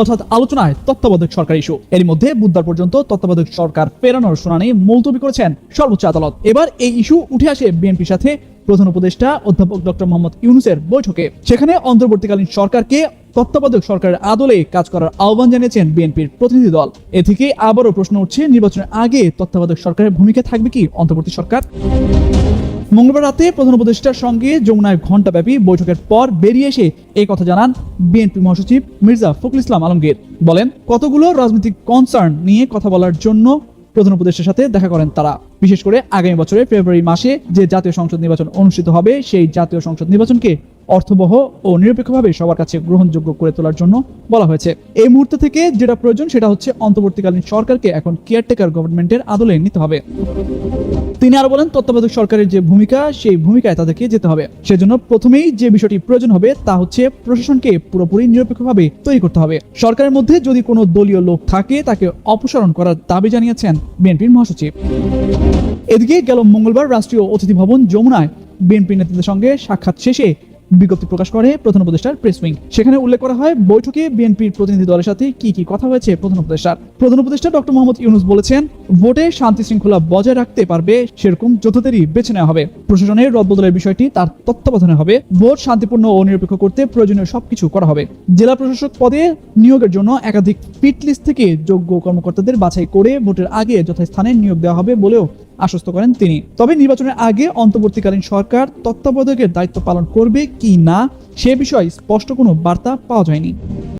অর্থাৎ আলোচনায় তত্ত্বাবধায়ক সরকার ইস্যু। এর মধ্যে বুধবার পর্যন্ত তত্ত্বাবধায়ক সরকার ফেরানোর শুনানি মুলতবি করেছেন সর্বোচ্চ আদালত। এবার এই ইস্যু উঠে আসে বিএনপির সাথে প্রধান উপদেষ্টা অধ্যাপক ডক্টর মোহাম্মদ ইউনূসের বৈঠকে। সেখানে অন্তর্বর্তীকালীন সরকারকে তত্ত্বাবধায়ক সরকারের আদলে কাজ করার আহ্বান জানিয়েছেন বিএনপির প্রতিনিধি দল। এ থেকে আবারও প্রশ্ন উঠছে, নির্বাচনের আগে তত্ত্বাবধায়ক সরকারের ভূমিকা থাকবে কি অন্তর্বর্তী সরকার? মঙ্গলবার রাতে প্রধান উপদেষ্টার সঙ্গে যমুনায় ঘণ্টাব্যাপী বৈঠকের পর বেরিয়ে এসে এই কথা জানান বিএনপি মহাসচিব মির্জা ফখরুল ইসলাম আলমগীর। বলেন, কতগুলো রাজনৈতিক কনসার্ন নিয়ে কথা বলার জন্য প্রধান উপদেষ্টার সাথে দেখা করেন তারা। বিশেষ করে আগামী বছরের ফেব্রুয়ারি মাসে যে জাতীয় সংসদ নির্বাচন অনুষ্ঠিত হবে, সেই জাতীয় সংসদ নির্বাচনকে অর্থবহ ও নিরপেক্ষভাবে সবার কাছে গ্রহণযোগ্য করে তোলার জন্য বলা হয়েছে। এই মুহূর্তে থেকে যেটা প্রয়োজন সেটা হচ্ছে অন্তর্বর্তীকালীন সরকারকে এখন কেয়ারটেকার গভর্নমেন্টের আদলে নিতে হবে। তিনি আরো বলেন, তত্ত্বাবধায়ক সরকারের যে ভূমিকা, সেই ভূমিকায় তাদেরকে যেতে হবে। সেজন্য প্রথমেই যে বিষয়টি প্রয়োজন হবে তা হচ্ছে প্রশাসনকে পুরোপুরি নিরপেক্ষভাবে তৈরি করতে হবে। সরকারের মধ্যে যদি কোনো দলীয় লোক থাকে তাকে অপসারণ করার দাবি জানিয়েছেন বিএনপির মহাসচিব। এদিকে গেল মঙ্গলবার রাষ্ট্রীয় অতিথি ভবন যমুনায় বিএনপি নেতৃত্বের সঙ্গে সাক্ষাৎ শেষে বিজ্ঞপ্তি প্রকাশ করে প্রধান উপদেষ্টার প্রেস উইং। সেখানে উল্লেখ করা হয়, বৈঠকে বিএনপির প্রতিনিধি দলের সাথে কি কি কথা হয়েছে প্রধান উপদেষ্টা ডক্টর মোহাম্মদ ইউনূস বলেছেন, ভোটে শান্তি শৃঙ্খলা বজায় রাখতে পারবে সেরকম যোদ্ধাদেরই বেছে নেওয়া হবে। প্রশাসনের রদবদলের বিষয়টি তার তত্ত্বাবধানে হবে। ভোট শান্তিপূর্ণ ও নিরপেক্ষ করতে প্রয়োজনীয় সবকিছু করা হবে। জেলা প্রশাসক পদে নিয়োগের জন্য একাধিক ফিট লিস্ট থেকে যোগ্য কর্মকর্তাদের বাছাই করে ভোটের আগে যথাস্থানে নিয়োগ দেওয়া হবে বলেও আশ্বস্ত করেন তিনি। তবে নির্বাচনের আগে অন্তর্বর্তীকালীন সরকার তত্ত্বাবধায়কের দায়িত্ব পালন করবে কি না সে বিষয়ে স্পষ্ট কোনো বার্তা পাওয়া যায়নি।